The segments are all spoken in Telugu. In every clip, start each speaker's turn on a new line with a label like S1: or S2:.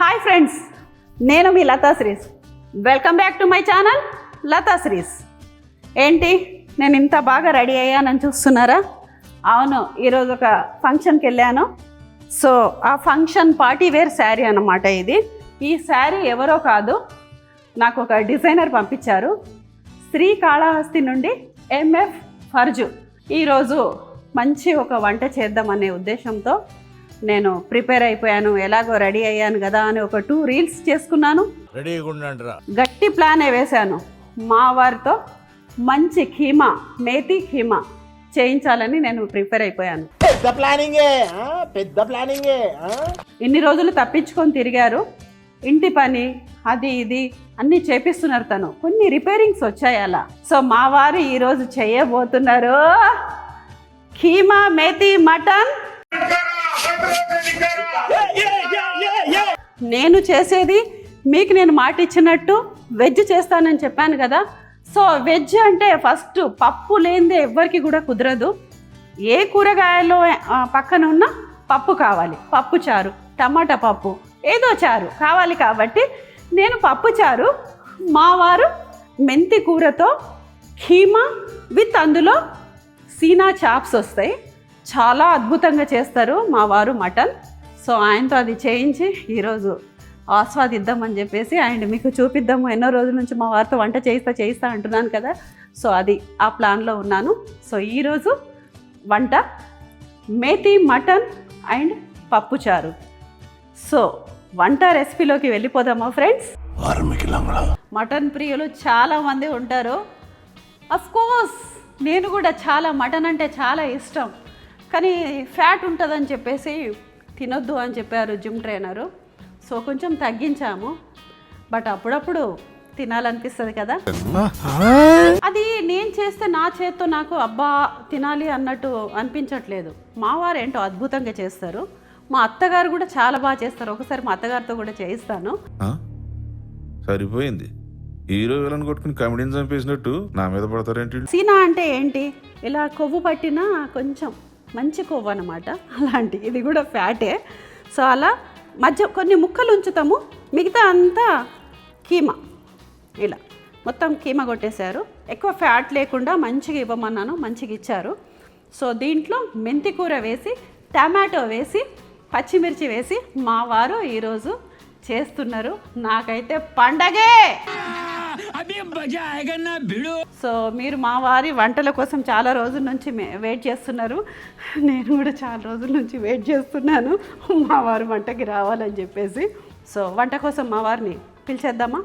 S1: హాయ్ ఫ్రెండ్స్, నేను మీ లతా శ్రీస్. Welcome back to my channel Latha శ్రీస్. ఏంటి నేను ఇంత బాగా రెడీ అయ్యానని చూస్తున్నారా? అవును, ఈరోజు ఒక ఫంక్షన్కి వెళ్ళాను. సో ఆ ఫంక్షన్ పార్టీ వేర్ శారీ అన్నమాట ఇది. ఈ శారీ ఎవరో కాదు, నాకు ఒక డిజైనర్ పంపించారు. శ్రీకాళహస్తి నుండి ఎంఎఫ్ ఫర్జు. ఈరోజు మంచి ఒక వంట చేద్దామనే ఉద్దేశంతో నేను ప్రిపేర్ అయిపోయాను. ఎలాగో రెడీ అయ్యాను కదా అని ఒక 2 రీల్స్ చేసుకున్నాను. గట్టి ప్లానే వేశాను. మా వారితో మంచి ఖీమా, మేతి ఖీమా చేయించాలని నేను ప్రిపేర్ అయిపోయాను. పెద్ద ప్లానింగే. ఇన్ని రోజులు తప్పించుకొని తిరిగారు. ఇంటి పని అది ఇది అన్నీ చేపిస్తున్నారు తను. కొన్ని రిపేరింగ్స్ వచ్చాయి అలా. సో మా వారు ఈరోజు చేయబోతున్నారు ఖీమా మేతి మటన్. నేను చేసేది మీకు నేను మాట ఇచ్చినట్టు వెజ్ చేస్తానని చెప్పాను కదా. సో వెజ్ అంటే ఫస్ట్ పప్పు లేనిదే ఎవ్వరికి కూడా కుదరదు. ఏ కూరగాయల్లో పక్కన ఉన్న పప్పు కావాలి. పప్పు చారు, టమాటా పప్పు, ఏదో చారు కావాలి. కాబట్టి నేను పప్పు చారు, మా వారు మెంతి కూరతో ఖీమా విత్ అందులో సీనా చాప్స్ వస్తాయి. చాలా అద్భుతంగా చేస్తారు మా వారు మటన్. సో ఆయనతో అది చేయించి ఈరోజు ఆస్వాదిద్దామని చెప్పేసి అండ్ మీకు చూపిద్దాము. ఎన్నో రోజుల నుంచి మా వారితో వంట చేయిస్తా అంటున్నాను కదా. సో అది ఆ ప్లాన్లో ఉన్నాను. సో ఈరోజు వంట మేతి మటన్ అండ్ పప్పుచారు. సో వంట రెసిపీలోకి వెళ్ళిపోదామా ఫ్రెండ్స్? మటన్ ప్రియులు చాలామంది ఉంటారు. అఫ్కోర్స్ నేను కూడా చాలా మటన్ అంటే చాలా ఇష్టం. కానీ ఫ్యాట్ ఉంటుందని చెప్పేసి తినొద్దు అని చెప్పారు జిమ్ ట్రైనరు. సో కొంచెం తగ్గించాము. బట్ అప్పుడప్పుడు తినాలనిపిస్తుంది కదా. అది నేను చేస్తే నా చేత్తో నాకు అబ్బా తినాలి అన్నట్టు అనిపించట్లేదు. మా వారు ఏంటో అద్భుతంగా చేస్తారు. మా అత్తగారు కూడా చాలా బాగా చేస్తారు. ఒకసారి మా అత్తగారితో కూడా చేయిస్తాను.
S2: సరిపోయింది. హీరో విలన్ కొట్టుకుని కమెడీని చంపేసినట్టు నా మీద పడతారేంటి?
S1: సీనా అంటే ఏంటి? ఇలా కొవ్వు పట్టిన కొంచెం మంచి కొవ్వు అనమాట. అలాంటి ఇది కూడా ఫ్యాటే. సో అలా మధ్య కొన్ని ముక్కలు ఉంచుతాము, మిగతా అంతా కీమా. ఇలా మొత్తం కీమా కొట్టేశారు. ఎక్కువ ఫ్యాట్ లేకుండా మంచిగా ఇవ్వమన్నాను, మంచిగా ఇచ్చారు. సో దీంట్లో మెంతి కూర వేసి, టమాటో వేసి, పచ్చిమిర్చి వేసి మా వారు ఈరోజు చేస్తున్నారు. నాకైతే పండగే. సో మీరు మా వారి వంటల కోసం చాలా రోజుల నుంచి వెయిట్ చేస్తున్నారు. నేను కూడా చాలా రోజుల నుంచి వెయిట్ చేస్తున్నాను మా వారు వంటకి రావాలని చెప్పేసి. సో వంట కోసం మా వారిని పిలిచేద్దామా?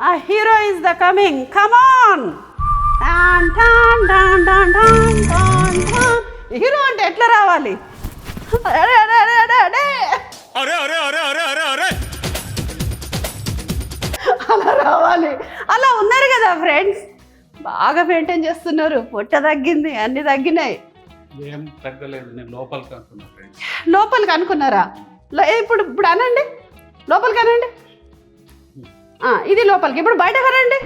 S1: ఆ hero is the coming, come on. Hero అంటే ఎట్లా రావాలి? అలా రావాలి. అలా ఉన్నారు కదా ఫ్రెండ్స్, బాగా మెయింటైన్ చేస్తున్నారు. పొట్ట తగ్గింది, అన్ని తగ్గినాయి.
S3: ఏం తగ్గలేదు. నేను
S1: లోపలికి అనుకున్నారా? ఇప్పుడు అనండి, లోపలికి అనండి. ఇది లోపలికి. ఇప్పుడు బయటకు అనండి.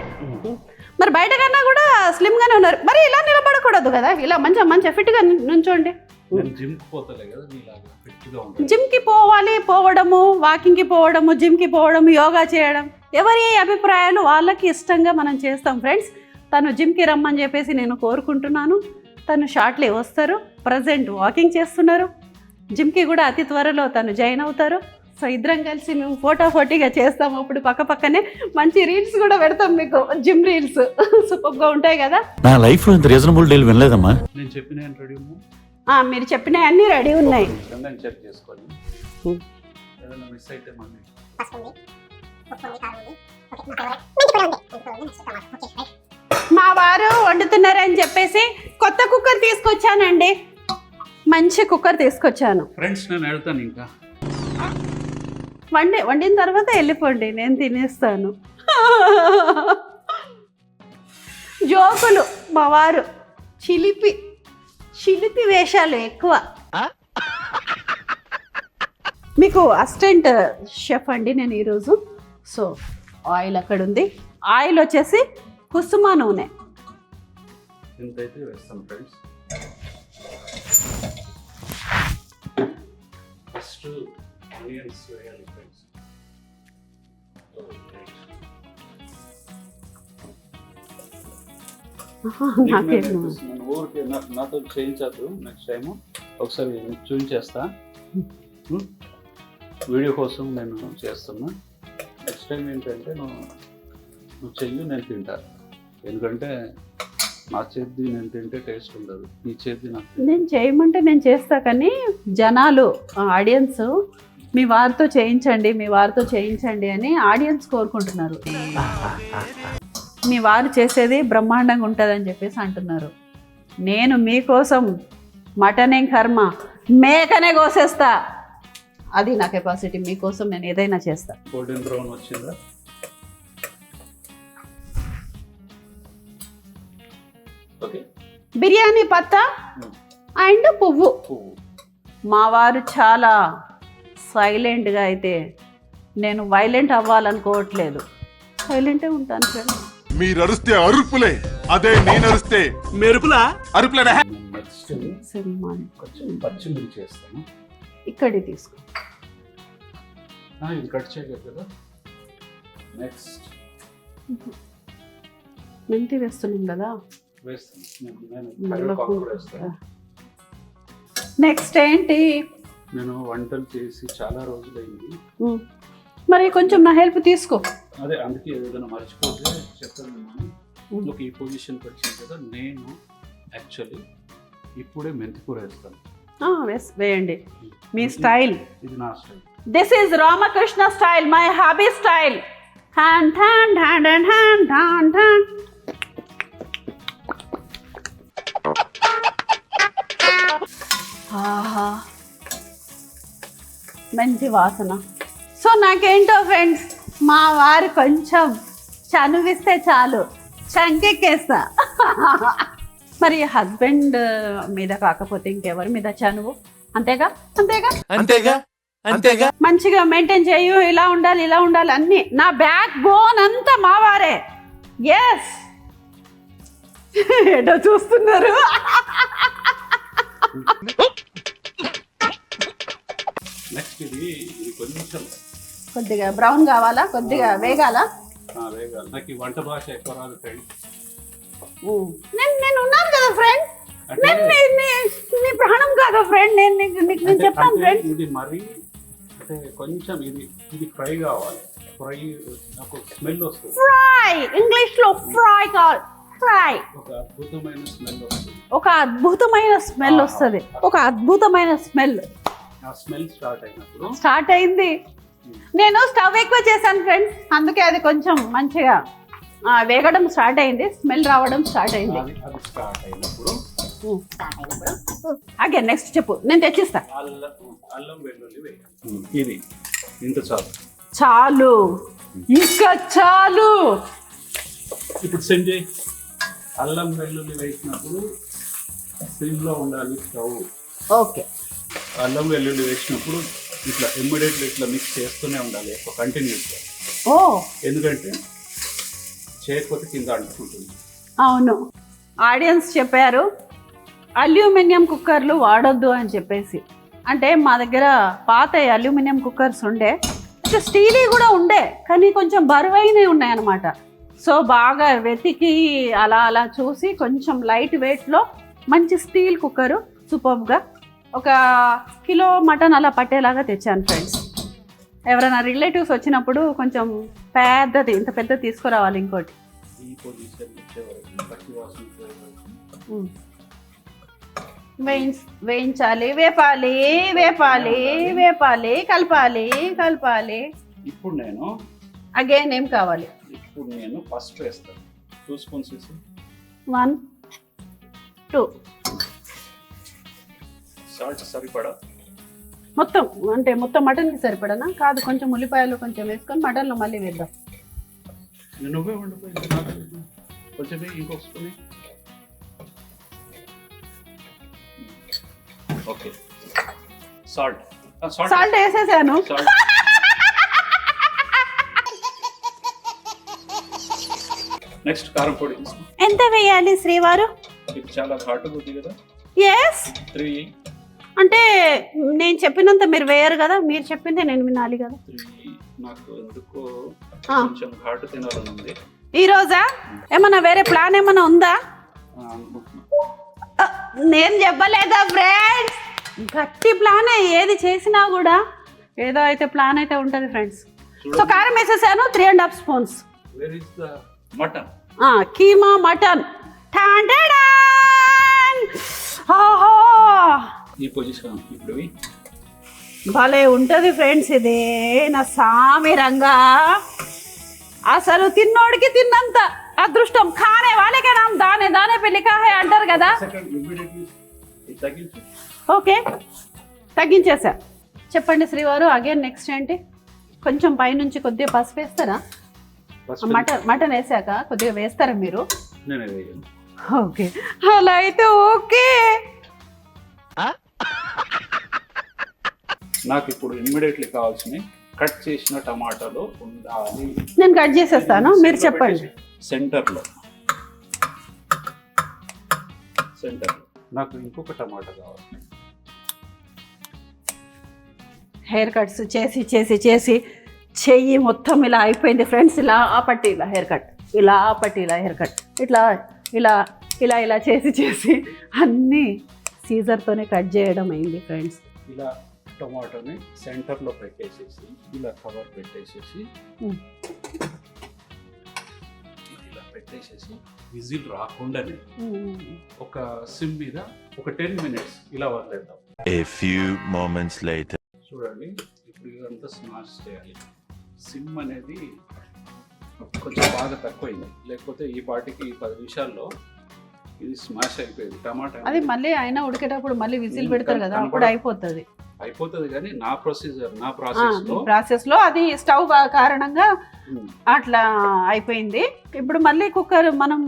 S1: మరి బయట కన్నా కూడా స్లిమ్గానే ఉన్నారు. మరి ఇలా నిలబడకూడదు కదా, ఇలా మంచిగా ఫిట్గా నుంచోండి. జిమ్కి పోవడము, వాకింగ్కి పోవడము, జిమ్కి పోవడము, యోగా చేయడం, ఎవరి అభిప్రాయాలు వాళ్ళకి ఇష్టంగా మనం చేస్తాం ఫ్రెండ్స్. తను జిమ్కి రమ్మని చెప్పేసి నేను కోరుకుంటున్నాను. తను షార్ట్లీ వస్తారు. ప్రజెంట్ వాకింగ్ చేస్తున్నారు. జిమ్కి కూడా అతి త్వరలో తను జాయిన్ అవుతారు. సో ఇద్దరం కలిసి మేము ఫోటోగా చేస్తాము. అప్పుడు పక్కనే మంచి రీల్స్ కూడా పెడతాం మీకు, జిమ్ రీల్స్ సూపర్గా ఉంటాయి కదా.
S4: నా లైఫ్లో ఇంత రీజనబుల్ డీల్ వినలేదమ్మా.
S3: నేను చెప్పిన
S1: మీరు చెప్పినవి అన్నీ రెడీ ఉన్నాయి.
S3: చెక్ చేసుకోండి. ఏదైనా మిస్ అయితే
S1: మా వారు వండుతున్నారని చెప్పేసి కొత్త కుక్కర్ తీసుకొచ్చానండి. మంచి కుక్కర్ తీసుకొచ్చాను
S3: ఫ్రెండ్స్. నేను వెళ్తాను. ఇంకా
S1: వండిన తర్వాత వెళ్ళిపోండి, నేను తినేస్తాను. జోకులు మా వారు చిలిపి వేషాలు ఎక్కువ. మీకు అసిస్టెంట్ షెఫ్ అండి నేను ఈరోజు. సో ఆయిల్ అక్కడ ఉంది. ఆయిల్ వచ్చేసి కుసుమ నూనె.
S3: ఇంతైతే వేస్తాం ఫ్రెండ్స్. ఆనియన్స్ వేయాలి ఫ్రెండ్స్.
S1: నాకేమో
S3: ఊరికి నాతో చేయించద్దు. నెక్స్ట్ టైం ఒకసారి నీకు చూపించేస్తా. వీడియో కోసం నేను చేస్తున్నా. నెక్స్ట్ టైం ఏంటంటే నువ్వు చెయ్యి, నేను తింటా. ఎందుకంటే నా చేతి నేను తింటే టేస్ట్ ఉండదు, నీ చేతి నాకు.
S1: నేను చేయమంటే నేను చేస్తా, కానీ జనాలు ఆడియన్స్ మీ వారితో చేయించండి, మీ వారితో చేయించండి అని ఆడియన్స్ కోరుకుంటున్నారు. మీ వారు చేసేది బ్రహ్మాండంగా ఉంటుందని చెప్పేసి అంటున్నారు. నేను మీకోసం మటన్ ఏం కర్మ, మేకనే కోసేస్తా. అది నా కెపాసిటీ. మీకోసం నేను ఏదైనా చేస్తా.
S3: గోల్డెన్ బ్రౌన్ వచ్చిందా? ఓకే.
S1: బిర్యానీ పత్తా అండ్ పువ్వు. మా వారు చాలా సైలెంట్గా అయితే, నేను వైలెంట్ అవ్వాలనుకోవట్లేదు, సైలెంటే ఉంటాను ఫ్రెండ్.
S5: మీరు అరుస్తే అరుపులే, అదే నేను అరుస్తే మెరుపులా అరుపులే.
S3: నెక్స్ట్
S1: సినిమాని
S3: కొంచెం పచ్చిమిర్చి చేస్తాను.
S1: ఇక్కడి తీసుకో.
S3: ఇది కట్ చేయలేదు కదా. నెక్స్ట్
S1: మెంతి వేస్తున్నాం కదా.
S3: వేస్తాను. నేను కరివేపాకు కూడా వేస్తాను.
S1: నెక్స్ట్ ఏంటి?
S3: నేను వంటలు చేసి చాలా రోజులైంది.
S1: మరి కొంచెం నా హెల్ప్ తీసుకో.
S3: అదే అందుకే ఏదైనా మర్చిపోతే చెప్తాను. ఈ పొజిషన్కి వచ్చింది కదా, నేను యాక్చువల్లీ ఇప్పుడే మెంతికూర వేస్తాను.
S1: వేయండి, మీ స్టైల్.
S3: ఇది నా style.
S1: This is Ramakrishna style, my hobby style. Hand hand hand and hand hand hand. ఆహా, మంచి వాసన. సో నాకేంటో ఫ్రెండ్స్, మా వారు కొంచెం చనువిస్తే చాలు చంకెక్కేస్తా. మరి హస్బెండ్ మీద కాకపోతే ఇంకెవరి మీద చనువు? అంతేగా అంతేగా
S5: అంతేగా అంతేగా.
S1: మంచిగా మెయింటైన్ చేయు, ఇలా ఉండాలి ఇలా ఉండాలి అన్నీ. నా బ్యాక్ బోన్ అంతా మావారే. ఎస్. ఏటో చూస్తున్నారు.
S3: నెక్స్ట్ ఇది కొంచెం
S1: కొద్దిగా బ్రౌన్ కావాలా, కొద్దిగా వేగాలా?
S3: వేగాలి. నాకు ఈ వంట భాష ఎక్కువ రాదు ఫ్రెండ్.
S1: నేను ఉన్నాను కదా ఫ్రెండ్. నీ ప్రాణం కాదా ఫ్రెండ్? నేను చెప్తాను ఫ్రెండ్.
S3: ఇది మరీ అంటే కొంచెం ఇది ఫ్రై కావాలి. ఫ్రై నాకు స్మెల్ వస్తుంది.
S1: ఫ్రై, ఇంగ్లీష్ లో ఫ్రై కావాలి. ఫ్రై.
S3: ఒక అద్భుతమైన స్మెల్ వస్తుంది.
S1: ఒక అద్భుతమైన స్మెల్ వస్తుంది. ఒక అద్భుతమైన స్మెల్.
S3: ఆ స్మెల్
S1: స్టార్ట్ అయింది. నేను స్టవ్ ఎక్కువ చేశాను ఫ్రెండ్స్, అందుకే అది కొంచెం మంచిగా వేగడం స్టార్ట్ అయింది, స్మెల్ రావడం స్టార్ట్ అయింది.
S3: అది స్టార్ట్ అయినప్పుడు
S1: అగే నెక్స్ట్ చెప్పు, నేను తెచ్చిస్తా.
S3: అల్లం వెల్లుల్లి వేయాలి. ఇది ఇంత చాలు.
S1: చాలు, ఇంకా చాలు.
S3: ఇప్పుడు సంజయ్, అల్లం వెల్లుల్లి వేసినప్పుడు సిమ్లో ఉండాలి స్టవ్.
S1: ఓకే.
S3: అల్లం వెల్లుల్లి వేసినప్పుడు ఇట్లా ఇమ్మీడియట్లీ ఇట్లా మిక్స్ చేస్తూనే ఉండాలి కంటిన్యూస్గా.
S1: ఓ,
S3: ఎందుకంటే చేయకపోతే కింద అంటుకుంటుంది.
S1: అవును, ఆడియన్స్ చెప్పారు అల్యూమినియం కుక్కర్లు వాడొద్దు అని చెప్పేసి. అంటే మా దగ్గర పాత అల్యూమినియం కుక్కర్స్ ఉండే, అంటే స్టీలీ కూడా ఉండే, కానీ కొంచెం బరువైనవి ఉన్నాయన్నమాట. సో బాగా వెతికి అలా అలా చూసి కొంచెం లైట్ వెయిట్లో మంచి స్టీల్ కుక్కరు సూపర్గా 1 కిలో మటన్ అలా పట్టేలాగా తెచ్చాను ఫ్రెండ్స్. ఎవరైనా రిలేటివ్స్ వచ్చినప్పుడు కొంచెం పెద్దది, ఇంత పెద్ద తీసుకురావాలి. ఇంకోటి
S3: ఈ పొజిషన్ వచ్చేవరకు పచ్చి వాసన
S1: వేయించాలి, వేపాలి వేపాలి వేపాలి, కలపాలి కలపాలి.
S3: ఇప్పుడు నేను
S1: అగైన్ ఏం కావాలి?
S3: ఇప్పుడు నేను ఫస్ట్ వేస్తాను 2 స్పూన్స్ వేసి
S1: 1 2
S3: సాల్ట్ సరిపడా.
S1: మొత్తం అంటే మొత్తం మటన్కి సరిపడనా? కాదు, కొంచెం ఉల్లిపాయలు కొంచెం వేసుకొని మటన్లో మళ్ళీ వేద్దాం.
S3: నువ్వే వండిపోయింది, కొంచెం ఇంకొక స్పూన్. ఓకే, సాల్ట్
S1: సాల్ట్ వేసేసాను.
S3: నెక్స్ట్ కారం పొడి తీసుకో.
S1: ఎంత వేయాలి శ్రీవారు?
S3: ఇది చాలా ఘాటుగా ఉంది కదా.
S1: ఎస్.
S3: 3
S1: అంటే నేను చెప్పినంత మీరు వేయరు కదా, మీరు చెప్పిందే నేను వినాలి కదా.
S3: 3 నాకు ఎందుకో
S1: ఆ.
S3: కొంచెం ఘాటు తినాలని ఉంది
S1: ఈ రోజా ఏమన్నా వేరే ప్లాన్ ఏమన్నా ఉందా?
S3: అనుకుంటున్నా.
S1: ఆ, నేను చెప్పలేదా ఫ్రెండ్స్, గట్టి ప్లాన్ ఏది చేసినా కూడా ఏదో అయితే ప్లాన్ అయితే ఉంటుంది ఫ్రెండ్స్. సో కారం వేసేసాను 3.5 spoons.
S3: Where is the mutton?
S1: Keema mutton. ఆహా
S3: ఈ పొజిషన్ ఇప్పుడు ఇవి.
S1: భలే ఉంటుంది ఫ్రెండ్స్ ఇది. నా సామి రంగా అసలు తిన్నోడికి తిన్నంత అదృష్టం ఖానే వాళ్ళకే నామ్ దానే దానే పెళ్లి కాహే అంటారు కదా.
S3: సెకండ్ ఇమ్మీడియట్లీ ఇది తగ్గించు.
S1: ఓకే తగ్గించేసా. చెప్పండి శ్రీవారు, అగైన్ నెక్స్ట్ ఏంటి? కొంచెం పైనుంచి కొద్దిగా పసుపు వేస్తారా?
S3: ఫస్ట్
S1: మటన్ వేసాక కొద్దిగా వేస్తారా మీరు?
S3: నేను వేయను.
S1: ఓకే అలా అయితే ఓకే.
S3: నాకు ఇప్పుడు ఇమ్మీడియట్లీ కావాల్సినవి కట్ చేసిన టమాటాలు ఉండాలి.
S1: నేను కట్ చేసేస్తాను, మీరు చెప్పండి.
S3: సెంటర్లో నాకు ఇంకొక టమాటా కావాలి.
S1: హెయిర్ కట్స్ చేసి చేసి చేసి చెయ్యి మొత్తం ఇలా అయిపోయింది ఫ్రెండ్స్. ఇలా ఆపట్టి ఇలా హెయిర్ కట్, ఇలా ఆపట్టి ఇలా హెయిర్ కట్, ఇట్లా ఇలా ఇలా ఇలా చేసి చేసి అన్నీ సీజర్తోనే కట్ చేయడం అయింది ఫ్రెండ్స్.
S3: ఇలా టమాటోని సెంటర్లో పెట్టేసేసి ఇలా కవర్ పెట్టేసేసి ఇలా పెట్టేసేసి విజిల్ రాకుండానే ఒక సిమ్ మీద ఒక 10 minutes ఇలా వదిలేద్దాం.
S6: A few moments later.
S3: చూడండి ఇప్పుడు ఇదంతా స్మాష్ చేయాలి. సిమ్ అనేది కొంచెం బాగా తక్కువైంది, లేకపోతే ఈ పాటికి 10 నిమిషాల్లో ఇది స్మాష్ అయిపోయింది. టమాటా
S1: అది మళ్ళీ అయినా ఉడికేటప్పుడు మళ్ళీ విజిల్ పెడతారు కదా, అప్పుడు అయిపోతుంది.
S3: కానీ నా ప్రొసీజర్ నా
S1: ప్రాసెస్ లో అది స్టవ్ కారణంగా అట్లా అయిపోయింది. ఇప్పుడు మళ్ళీ కుక్కర్ మనం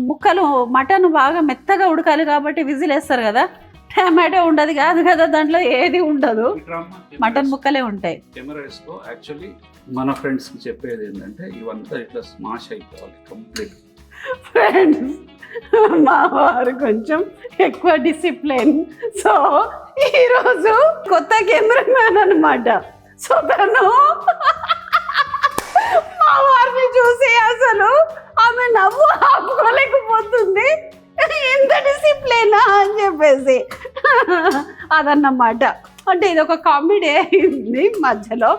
S1: ముక్కలు మటన్ బాగా మెత్తగా ఉడకాలి కాబట్టి విజిల్ వేస్తారు కదా. టమాటో ఉండదు కాదు కదా, దాంట్లో ఏది ఉండదు, మటన్ ముక్కలే ఉంటాయి.
S3: కెమెరాస్ లో యాక్చువల్లీ మన ఫ్రెండ్స్ కి చెప్పేది ఏంటంటే ఇవంతా ఇట్లా స్మాష్ అయిపోవాలి కంప్లీట్.
S1: ఫ్రెండ్స్ మా వారు కొంచెం ఎక్కువ డిసిప్లిన్. సో ఈరోజు కొత్త కెమెరామ్యాన్ అనమాట. సో తను మా వారిని చూసి అసలు ఆమె నవ్వు ఆపుకోలేకపోతుంది, ఎంత డిసిప్లినా అని చెప్పేసి. అదన్నమాట. అంటే ఇది ఒక కామెడీ అయింది మధ్యలో,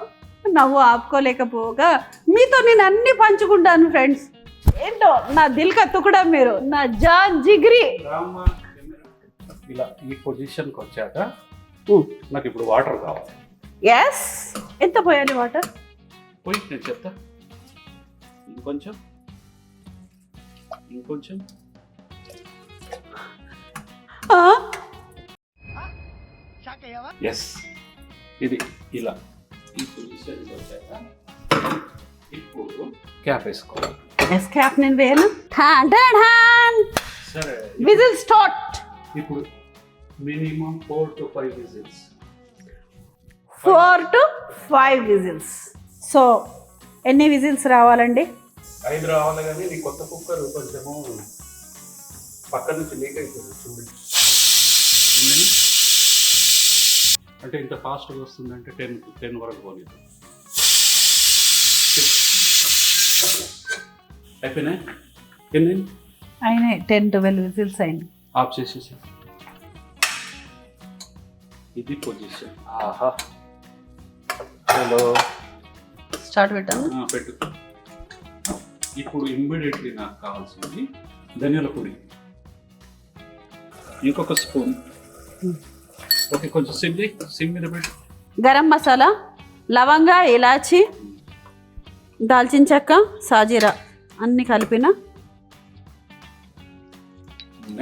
S1: నవ్వు ఆపుకోలేకపోగా మీతో నేను అన్ని పంచుకుంటాను ఫ్రెండ్స్. ఏంటో నా దిల్ కా తుకుడా మీరు, నా జాన్ జిగ్రీ.
S3: ఇలా ఈ పొజిషన్కి వచ్చాక నాకు ఇప్పుడు వాటర్ కావాలి.
S1: ఎస్, ఎంత పోయాలి వాటర్?
S3: పోయి నేను చెప్తా. ఇంకొంచెం ఎస్. ఇది ఇలా ఈ పొజిషన్కి వచ్చాక ఇప్పుడు క్యాప్ వేసుకోవాలి.
S1: ఎస్, క్యాప్ నేను వేయను.
S3: సరే,
S1: విజిల్ స్టార్ట్.
S3: ఇప్పుడు minimum 4 to 5 whistles.
S1: 4 to 5 whistles. So ఎన్ని విజిల్స్ రావాలండి?
S3: 5 రావాలి. కానీ నీ కొత్త కుక్కర్ కొంచెము పక్క నుంచి లీక్ అవుతుంది చూడండి. అంటే ఇంత ఫాస్ట్గా వస్తుందంటే 10 వరకు పోలేదు. అయిపోయినాయి. ఎన్ని
S1: అయినాయి? 10-12 విజిల్స్ అయినాయి.
S3: ఆఫ్ చేసేసి ఇది పొజిషన్. ఆహా, హలో
S1: స్టార్ట్ పెట్టాను.
S3: పెట్టు. ఇప్పుడు ఇమ్మీడియట్లీ నాకు కావాల్సింది ధనియాల పొడి, ఇంకొక స్పూన్. ఓకే, కొంచెం సిమ్ మీద పెట్టు.
S1: గరం మసాలా, లవంగా, ఇలాచి, దాల్చిన చెక్క, సాజీరా అన్ని కలిపిన.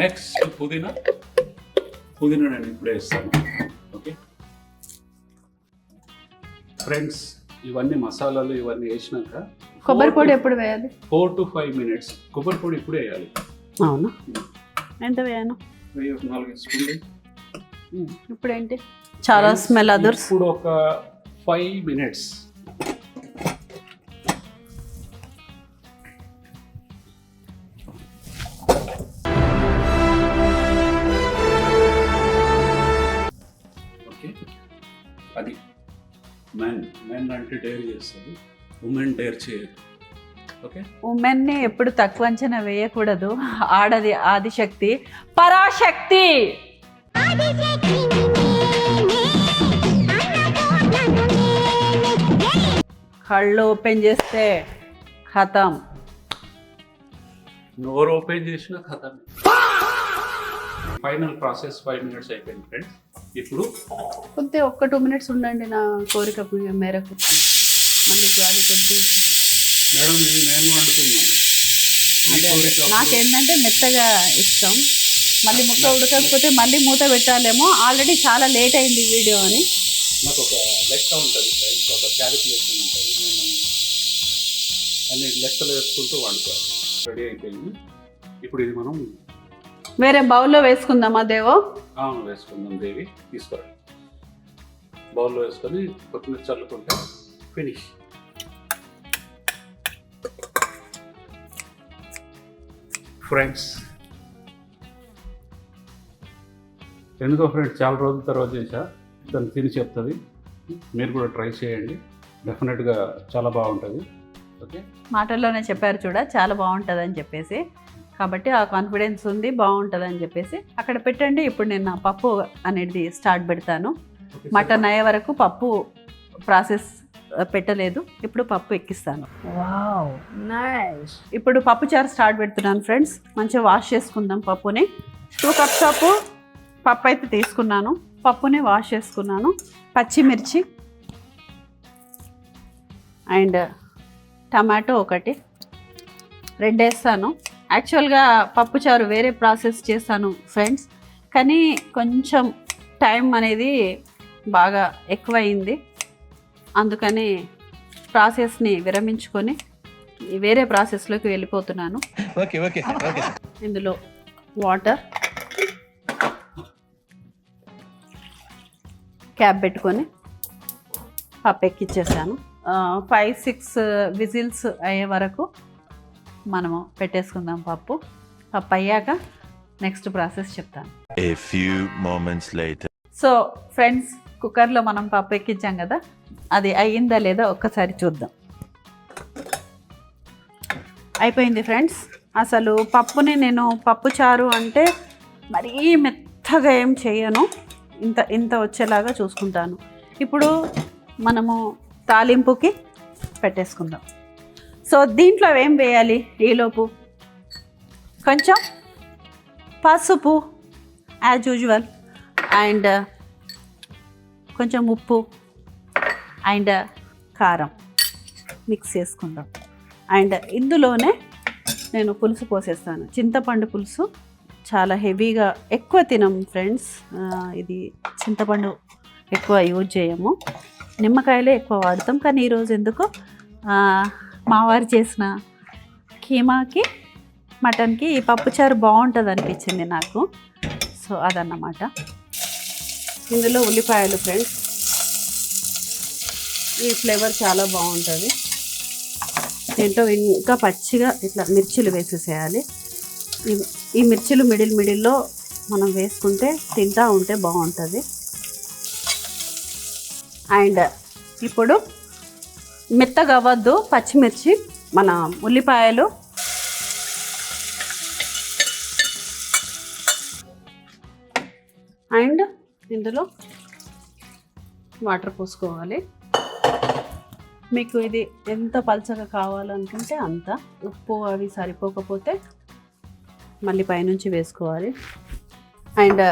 S3: నెక్స్ట్ పుదీనా నేను ఇప్పుడే వేస్తాను. ఓకే ఫ్రెండ్స్, ఇవన్నీ మసాలాలు ఇవన్నీ వేసినాక
S1: కొబ్బరి పొడి ఎప్పుడు వేయాలి?
S3: 4 to 5 minutes. కొబ్బరి పొడి ఇప్పుడే వేయాలి.
S1: అవునా? ఎంత వేయాను?
S3: 4 స్పూన్లు.
S1: ఇప్పుడు ఏంటి? చాలా స్మెల్ అదర్స్.
S3: ఇప్పుడు ఒక 5 minutes. మెన్ అంటే డైర్ చేస్తారు, ఉమెన్ డైర్ చేయరు. ఓకే,
S1: ఉమెన్ని ఎప్పుడు తక్కువ అంచనా వేయకూడదు. ఆడది ఆదిశక్తి, పరాశక్తి. కళ్ళు ఓపెన్ చేస్తే ఖతం.
S3: నోరు ఓపెన్ చేసిన కథ. ఫైనల్ ప్రాసెస్ 5 minutes అయిపోయింది ఫ్రెండ్స్. ఇప్పుడు
S1: కొద్దిగా 2 minutes ఉండండి నా కోరిక మేరకు. మళ్ళీ గాలి కొద్ది.
S3: మేడం ఇది నేను వండుతున్నాను.
S1: నాకేంటంటే మెత్తగా ఇష్టం. మళ్ళీ ముక్క ఉడకకపోతే మళ్ళీ మూత పెట్టాలేమో. ఆల్రెడీ చాలా లేట్ అయింది వీడియో అని.
S3: నాకు ఒక లెక్క ఉంటుంది ఫ్రెండ్స్, ఒక క్యాలిక్యులేషన్ ఉంటుంది. నేను అన్ని లెక్కలు వేసుకుంటూ వండుతాను. రెడీ అయిపోయింది. ఇప్పుడు ఇది మనం
S1: వేరే బౌల్లో వేసుకుందామా దేవో?
S3: వేసుకుందాం. దేవి తీసుకురా. బౌల్లో వేసుకొని కొత్తిమీర చల్లుకుంటే ఫినిష్. ఫ్రెండ్స్ ఎందుకో ఫ్రెండ్స్ చాలా రోజుల తర్వాత చేసా, దాన్ని తిని చెప్తుంది. మీరు కూడా ట్రై చేయండి, డెఫినెట్గా చాలా బాగుంటుంది. ఓకే,
S1: మాటల్లోనే చెప్పారు చూడ, చాలా బాగుంటుంది అని చెప్పేసి. కాబట్టి ఆ కాన్ఫిడెన్స్ ఉంది, బాగుంటుంది అని చెప్పేసి అక్కడ పెట్టండి. ఇప్పుడు నేను నా పప్పు అనేది స్టార్ట్ పెడతాను. మటన్ అయ్యే వరకు పప్పు ప్రాసెస్ పెట్టలేదు. ఇప్పుడు పప్పు ఎక్కిస్తాను. Wow, nice. ఇప్పుడు పప్పు చారు స్టార్ట్ పెడుతున్నాను ఫ్రెండ్స్. మంచిగా వాష్ చేసుకుందాం పప్పుని. 2 cups పప్పు అయితే తీసుకున్నాను. పప్పుని వాష్ చేసుకున్నాను. పచ్చిమిర్చి అండ్ టమాటో 1 వేస్తాను. యాక్చువల్గా పప్పుచారు వేరే ప్రాసెస్ చేస్తాను ఫ్రెండ్స్, కానీ కొంచెం టైం అనేది బాగా ఎక్కువైంది. అందుకని ప్రాసెస్ని విరమించుకొని వేరే ప్రాసెస్లోకి వెళ్ళిపోతున్నాను. ఇందులో వాటర్, క్యాప్ పెట్టుకొని పప్పు ఎక్కిచ్చేసాను. 5-6 విజిల్స్ అయ్యే వరకు మనము పెట్టేసుకుందాం పప్పు. పప్పు అయ్యాక నెక్స్ట్ ప్రాసెస్ చెప్తాను.
S6: A few moments later.
S1: So friends, కుక్కర్లో మనం పప్పు ఎక్కించాం కదా, అది అయ్యిందా లేదా ఒక్కసారి చూద్దాం. అయిపోయింది ఫ్రెండ్స్. అసలు పప్పుని నేను పప్పు చారు అంటే మరీ మెత్తగా ఏం చేయను, ఇంత వచ్చేలాగా చూసుకుంటాను. ఇప్పుడు మనము తాలింపుకి పెట్టేసుకుందాం. సో దీంట్లో ఏం వేయాలి? ఈలోపు కొంచెం పసుపు యాజ్ యూజువల్, అండ్ కొంచెం ఉప్పు అండ్ కారం మిక్స్ చేసుకుందాం. అండ్ ఇందులోనే నేను పులుసు పోసేస్తాను. చింతపండు పులుసు చాలా హెవీగా ఎక్కువ తినం ఫ్రెండ్స్. ఇది చింతపండు ఎక్కువ యూజ్ చేయము, నిమ్మకాయలే ఎక్కువ వాడతాం. కానీ ఈరోజు ఎందుకో మావారు చేసిన కీమాకి మటన్కి ఈ పప్పుచారు బాగుంటుంది అనిపించింది నాకు. సో అదన్నమాట. ఇందులో ఉల్లిపాయలు ఫ్రెండ్స్, ఈ ఫ్లేవర్ చాలా బాగుంటుంది. దీంట్లో ఇంకా పచ్చిగా ఇట్లా మిర్చిలు వేసేసేయాలి. ఈ మిర్చిలు మిడిల్లో మనం వేసుకుంటే తింటా ఉంటే బాగుంటుంది. అండ్ ఇప్పుడు మెత్తగా అవ్వద్దు పచ్చిమిర్చి, మన ఉల్లిపాయలు అండ్ ఇందులో వాటర్ పోసుకోవాలి. మీకు ఇది ఎంత పల్చగా కావాలనుకుంటే అంత. ఉప్పు అవి సరిపోకపోతే మళ్ళీ పైనుంచి వేసుకోవాలి. అండ్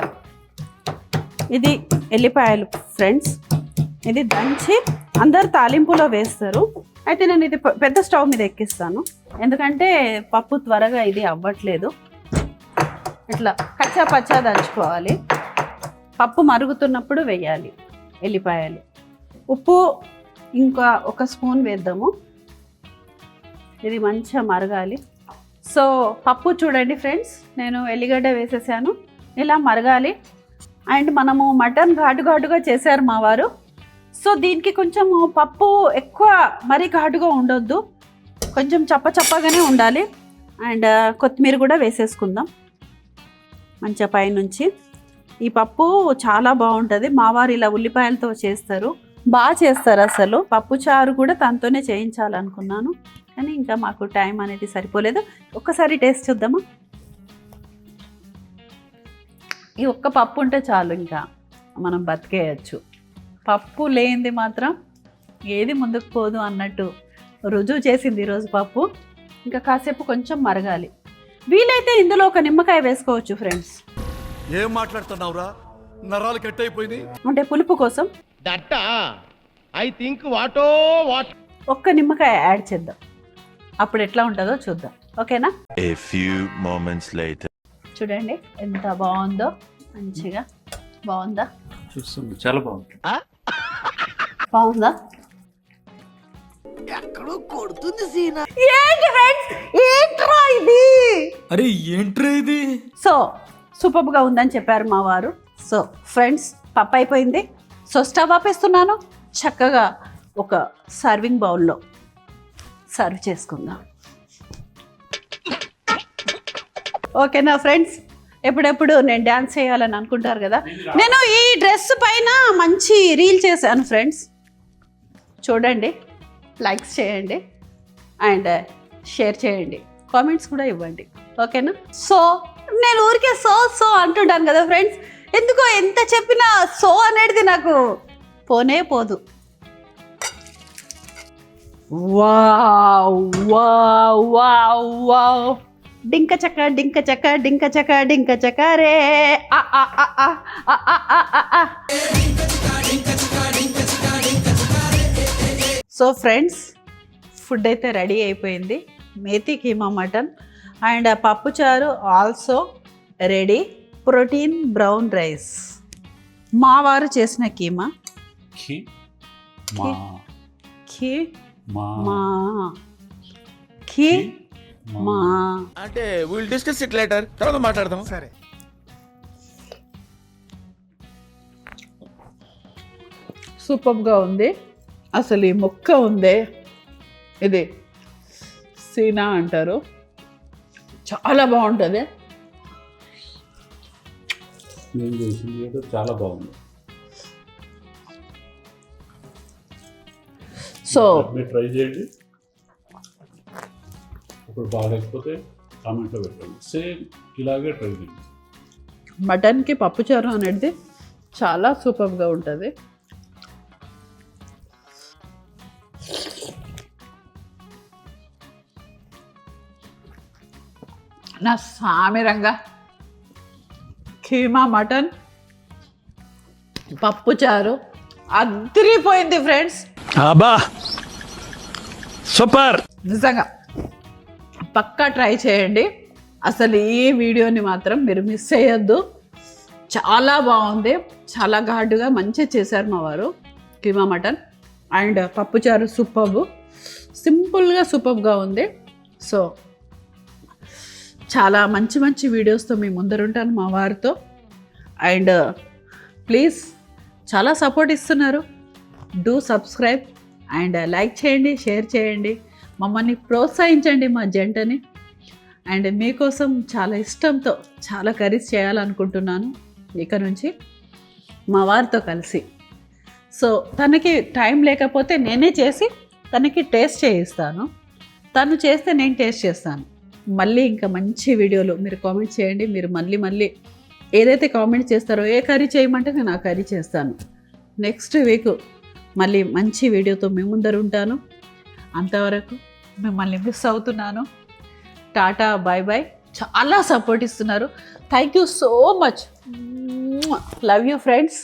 S1: ఇది ఎల్లిపాయలు ఫ్రెండ్స్, ఇది దంచి అందరు తాలింపులో వేస్తారు. అయితే నేను ఇది పెద్ద స్టవ్ మీద ఎక్కిస్తాను, ఎందుకంటే పప్పు త్వరగా ఇది అవ్వట్లేదు. ఇట్లా కచ్చా పచ్చా దంచుకోవాలి. పప్పు మరుగుతున్నప్పుడు వేయాలి ఎల్లిపాయలు. ఉప్పు ఇంకా 1 స్పూన్ వేద్దాము. ఇది మంచిగా మరగాలి. సో పప్పు చూడండి ఫ్రెండ్స్, నేను ఎల్లిగడ్డ వేసేసాను, ఇలా మరగాలి. అండ్ మనము మటన్ ఘాటుగా చేశారు మా వారు. సో దీనికి కొంచెము పప్పు ఎక్కువ మరీ ఘాటుగా ఉండొద్దు, కొంచెం చప్పగానే ఉండాలి. అండ్ కొత్తిమీర కూడా వేసేసుకుందాం మంచిగా పైనుంచి. ఈ పప్పు చాలా బాగుంటుంది. మా వారు ఇలా ఉల్లిపాయలతో చేస్తారు, బాగా చేస్తారు అసలు. పప్పు చారు కూడా తనతోనే చేయించాలనుకున్నాను, కానీ ఇంకా మాకు టైం అనేది సరిపోలేదు. ఒక్కసారి టేస్ట్ చూద్దామా? ఈ ఒక్క పప్పు ఉంటే చాలు, ఇంకా మనం బతికేయచ్చు. పప్పు లేనిది మాత్రం ఏది ముందుకు పోదు అన్నట్టు రుజువు చేసింది ఈరోజు పప్పు. ఇంకా కాసేపు కొంచెం మరగాలి. వీలైతే ఇందులో ఒక నిమ్మకాయ వేసుకోవచ్చు ఫ్రెండ్స్,
S5: ఏం మాట్లాడుతున్నావురా, నరాలు కట్ అయిపోయింది.
S1: అంటే పులుపు కోసం ఒక్క నిమ్మకాయ యాడ్ చేద్దాం. అప్పుడు ఎట్లా ఉంటుందో చూద్దాం. ఓకేనా?
S6: A few moments later.
S1: చూడండి ఎంత బాగుందో, మంచిగా బాగుందా?
S3: చూస్తుంది, చాలా బాగుంది.
S1: బాగుందా? ఏంటి ఫ్రెండ్స్, ఏంట్రా ఇది?
S7: అరే ఏంట్రా ఇది?
S1: సో సూపర్గా ఉందని చెప్పారు మా వారు. సో ఫ్రెండ్స్, పప్పు అయిపోయింది. సో స్టవ్ ఆపేస్తున్నాను. చక్కగా ఒక సర్వింగ్ బౌల్లో సర్వ్ చేసుకుందాం. ఓకేనా ఫ్రెండ్స్? ఎప్పుడెప్పుడు నేను డ్యాన్స్ చేయాలని అనుకుంటారు కదా. నేను ఈ డ్రెస్ పైన మంచి రీల్ చేశాను ఫ్రెండ్స్, చూడండి, లైక్స్ చేయండి అండ్ షేర్ చేయండి, కామెంట్స్ కూడా ఇవ్వండి. ఓకేనా? సో నేను ఊరికే సో అంటుంటాను కదా ఫ్రెండ్స్, ఎందుకో ఎంత చెప్పినా సో అనేది నాకు పోనే పోదు. వావ్ వావ్ వావ్ వావ్, డింక చక్క డింక చక్క డింక చక్క డింక చక్క రే ఆ ఆ ఆ ఆ ఆ ఆ ఆ ఆ. సో ఫ్రెండ్స్, ఫుడ్ అయితే రెడీ అయిపోయింది. మేతి కీమా మటన్ అండ్ పప్పుచారు also ready. Protein brown rice, మా వారు చేసిన కీమా.
S3: ఖీ మా
S1: ఖీ
S3: మా
S1: మా ఖీ మా.
S5: అంటే విల్ డిస్కస్ ఇట్ లేటర్, తర్వాత మాట్లాడదాం. సరే.
S1: సూపర్గా ఉంది అసలు. ఈ మొక్క ఉందే, ఇది సీనా అంటారు, చాలా బాగుంటుంది.
S3: నేను చేసింది ఏదో చాలా బాగుంది.
S1: సో
S3: మీరు ట్రై చేయండి. ఇప్పుడు బాగాలేకపోతే కామెంట్లో పెట్టండి. సేమ్ ఇలాగే ట్రై చేయండి.
S1: మటన్కి పప్పుచారు అనేది చాలా సూపర్గా ఉంటుంది. నా సామిరంగా కీమా మటన్ పప్పుచారు అదిరిపోయింది ఫ్రెండ్స్.
S4: అబ్బా సూపర్.
S1: నిజంగా పక్కా ట్రై చేయండి. అసలు ఈ వీడియోని మాత్రం మీరు మిస్ చేయొద్దు. చాలా బాగుంది, చాలా ఘాటుగా మంచిగా చేశారు మా వారు. కీమా మటన్ అండ్ పప్పుచారు సూపర్బ్, సింపుల్గా సూపర్గా ఉంది. సో చాలా మంచి మంచి వీడియోస్తో మీ ముందరుంటాను మా వారితో. అండ్ ప్లీజ్ చాలా సపోర్ట్ ఇస్తున్నారు. డూ సబ్స్క్రైబ్ అండ్ లైక్ చేయండి, షేర్ చేయండి, మమ్మల్ని ప్రోత్సహించండి మా జంటని. అండ్ మీకోసం చాలా ఇష్టంతో చాలా కర్రీస్ చేయాలనుకుంటున్నాను ఇక నుంచి మా వారితో కలిసి. సో తనకి టైం లేకపోతే నేనే చేసి తనకి టేస్ట్ చేయిస్తాను, తను చేస్తే నేను టేస్ట్ చేస్తాను. మళ్ళీ ఇంకా మంచి వీడియోలు మీరు కామెంట్ చేయండి. మీరు మళ్ళీ ఏదైతే కామెంట్ చేస్తారో, ఏ కర్రీ చేయమంటే నేను ఆ కర్రీ చేస్తాను. నెక్స్ట్ వీక్ మళ్ళీ మంచి వీడియోతో మీ ముందర ఉంటాను. అంతవరకు మిమ్మల్ని మిస్ అవుతున్నాను. Tata bye bye. చాలా సపోర్ట్ ఇస్తున్నారు. Thank you so much. Love you friends.